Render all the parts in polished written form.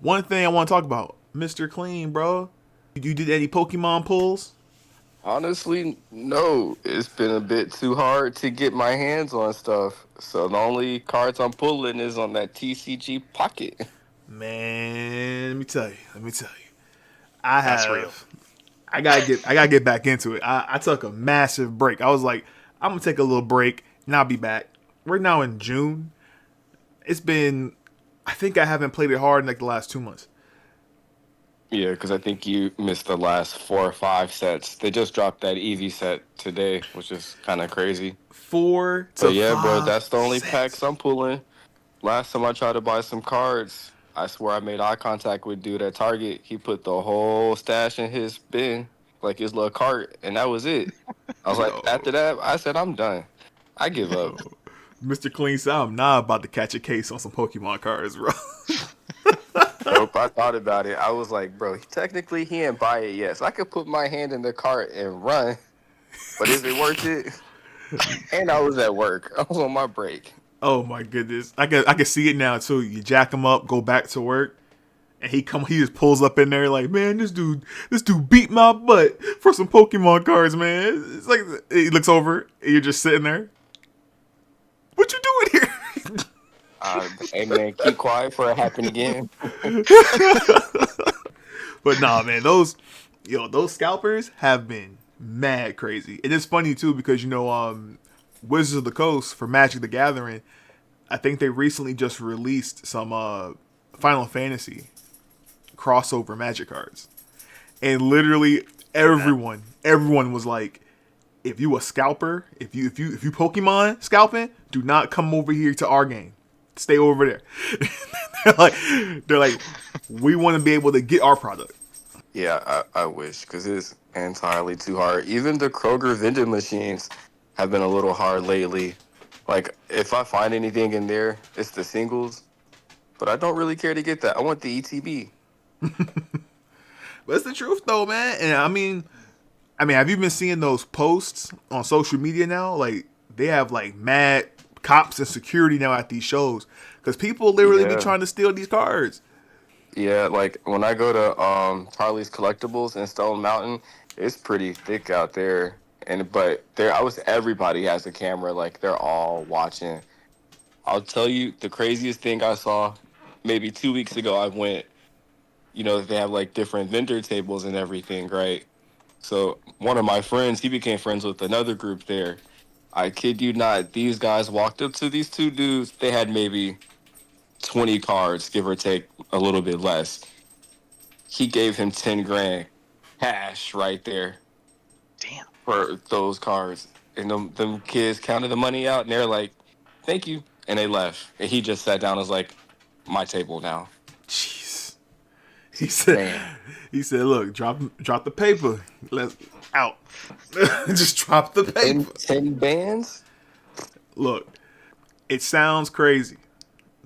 one thing I want to talk about, Mr. Clean, bro. You did any Pokemon pulls? Honestly, no. It's been a bit too hard to get my hands on stuff. So the only cards I'm pulling is on that TCG pocket. Man, let me tell you. Let me tell you. I That's real. have. I gotta get back into it. I took a massive break. I was like, I'm gonna take a little break and I'll be back. We're now in June. It's been. I think I haven't played it hard in like the last 2 months. Yeah, because I think you missed the last 4 or 5 sets. They just dropped that Eevee set today, which is kind of crazy. Four to But yeah, bro, five that's the only packs sets. I'm pulling. Last time I tried to buy some cards, I swear I made eye contact with dude at Target. He put the whole stash in his bin, like his little cart, and that was it. I was like, Yo, after that, I said, I'm done. I give up. yo, Mr. Clean said I'm not about to catch a case on some Pokemon cards, bro. Nope, I thought about it. I was like, bro, technically he didn't buy it yet. So I could put my hand in the cart and run, but is it worth it? And I was at work. I was on my break. Oh my goodness, I can see it now too. You jack him up, go back to work, and he just pulls up in there like, man, this dude beat my butt for some Pokemon cards, man. It's like he looks over, and you're just sitting there. What you doing here? Hey man, keep quiet for it happen again. But nah, man, those scalpers have been mad crazy. And it's funny too because Wizards of the Coast for Magic the Gathering, I think they recently just released some Final Fantasy crossover Magic cards, and literally Seen that. everyone was like, if you a scalper, if you Pokemon scalping, do not come over here to our game. Stay over there. they're like, we want to be able to get our product. Yeah, I wish, because it's entirely too hard. Even the Kroger vending machines have been a little hard lately. Like, if I find anything in there, it's the singles, but I don't really care to get that. I want the ETB. But it's the truth though, man. And I mean, have you been seeing those posts on social media now? Like they have like mad cops and security now at these shows because people literally be Yeah. trying to steal these cards. Yeah, like when I go to Charlie's Collectibles in Stone Mountain, it's pretty thick out there. But there everybody has a camera, like they're all watching. I'll tell you the craziest thing I saw maybe 2 weeks ago. I went, they have like different vendor tables and everything, right? So one of my friends, he became friends with another group there. I kid you not, these guys walked up to these two dudes. They had maybe 20 cards, give or take a little bit less. He gave him 10 grand cash right there Damn. for those cards. And them kids counted the money out and they're like, thank you. And they left. And he just sat down and was like, my table now. Jeez. He said, Man. he said, look, drop the paper. Let's out. Just drop the And paper. 10 bands? Look, it sounds crazy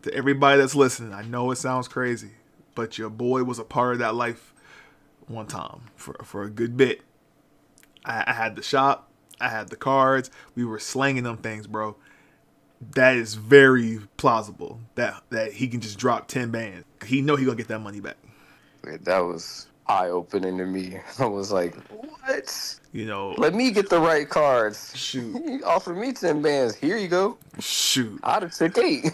to everybody that's listening. I know it sounds crazy, but your boy was a part of that life one time for a good bit. I had the shop. I had the cards. We were slanging them things, bro. That is very plausible that he can just drop 10 bands. He know he gonna get that money back. That was eye-opening to me. I was like, what? You know, Let me get the right cards. shoot, He offered me 10 bands. Here you go. shoot. I'd have took 8.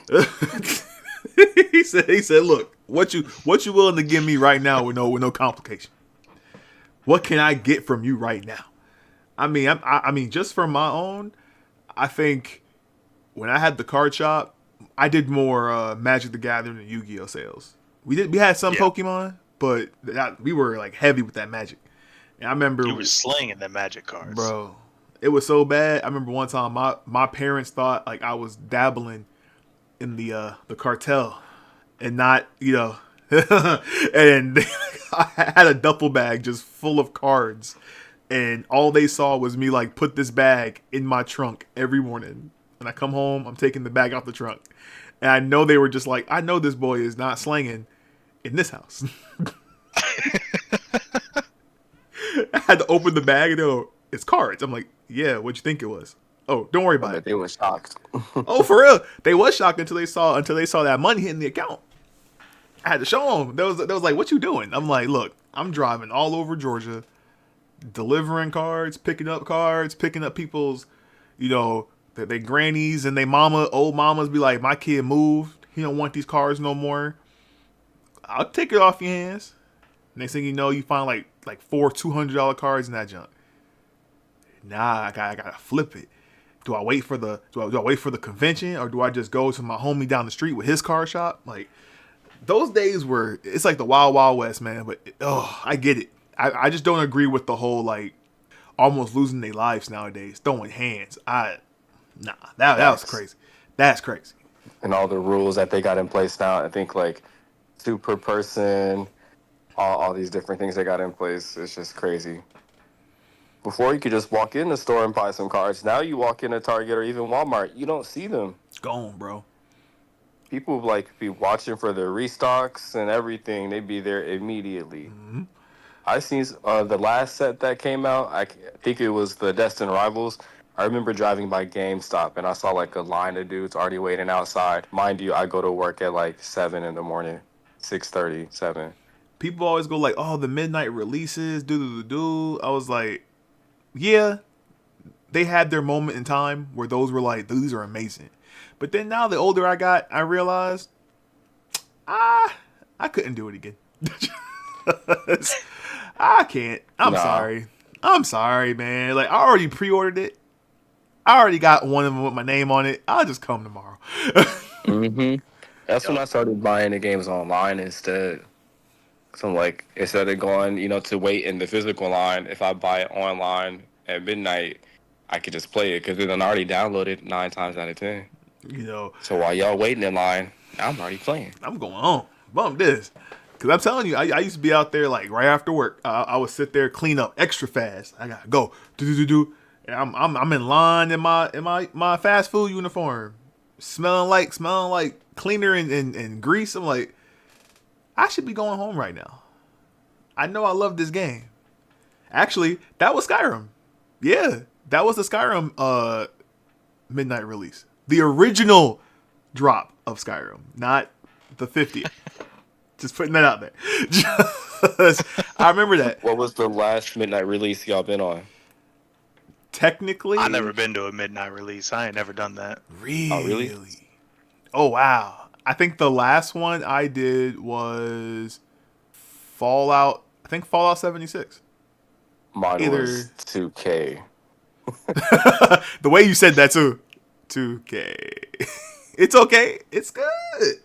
he said, look, what you willing to give me right now with no complication? What can I get from you right now? I mean, just for my own, I think when I had the card shop, I did more Magic the Gathering and Yu-Gi-Oh sales. We had some Yeah. Pokemon, but we were like heavy with that Magic. And I remember, You were slinging the magic cards. bro, it was so bad. I remember one time my parents thought like I was dabbling in the cartel and not and I had a duffel bag just full of cards, and all they saw was me like put this bag in my trunk every morning. When I come home, I'm taking the bag out the trunk, and I know they were just like, I know this boy is not slanging in this house. I had to open the bag and they go, it's cards. I'm like, yeah, what'd you think it was? Oh, don't worry about But it. they were shocked. Oh, for real. They was shocked until they saw that money hitting the account. I had to show them. They was like, "What you doing?" I'm like, "Look, I'm driving all over Georgia, delivering cards, picking up people's, you know, they grannies and they old mamas be like, my kid moved. He don't want these cards no more. I'll take it off your hands." Next thing you know, you find like four $200 cards in that junk. Nah, I gotta flip it. Do I wait for the convention, or do I just go to my homie down the street with his card shop? Like, those days it's like the wild wild west, man. But I get it. I just don't agree with the whole like almost losing their lives nowadays, throwing hands. That was crazy. That's crazy. And all the rules that they got in place now, I think like 2 per person, all these different things they got in place. It's just crazy. Before you could just walk in the store and buy some cards. Now you walk into Target or even Walmart, you don't see them. Gone, bro. People like be watching for the restocks and everything. They be there immediately. Mm-hmm. I seen the last set that came out. I think it was the Destined Rivals. I remember driving by GameStop and I saw like a line of dudes already waiting outside. Mind you, I go to work at like 7 in the morning, 6:30, 7. People always go like, "Oh, the midnight releases, do." I was like, yeah, they had their moment in time where those were like, these are amazing. But then now the older I got, I realized, I couldn't do it again. I can't. I'm sorry, man. Like, I already pre-ordered it. I already got one of them with my name on it. I'll just come tomorrow. Mm-hmm. That's when I started buying the games online instead. So I'm like, instead of going, to wait in the physical line, if I buy it online at midnight, I could just play it because then I already downloaded 9 times out of 10. So while y'all waiting in line, I'm already playing. I'm going on. Bump this. Because I'm telling you, I used to be out there like right after work. I would sit there, clean up extra fast. I got to go. Do. And I'm in line in my fast food uniform. Smelling like cleaner and grease. I'm like, I should be going home right now. I know I love this game. Actually, that was Skyrim. Yeah, that was the Skyrim midnight release. The original drop of Skyrim, not the 50th. Just putting that out there. I remember that. What was the last midnight release y'all been on? Technically, I've never been to a midnight release. I ain't never done that. Really? Oh, really? Oh, wow. I think the last one I did was Fallout. I think Fallout 76. Mine was 2K. The way you said that too. 2K. It's okay. It's good.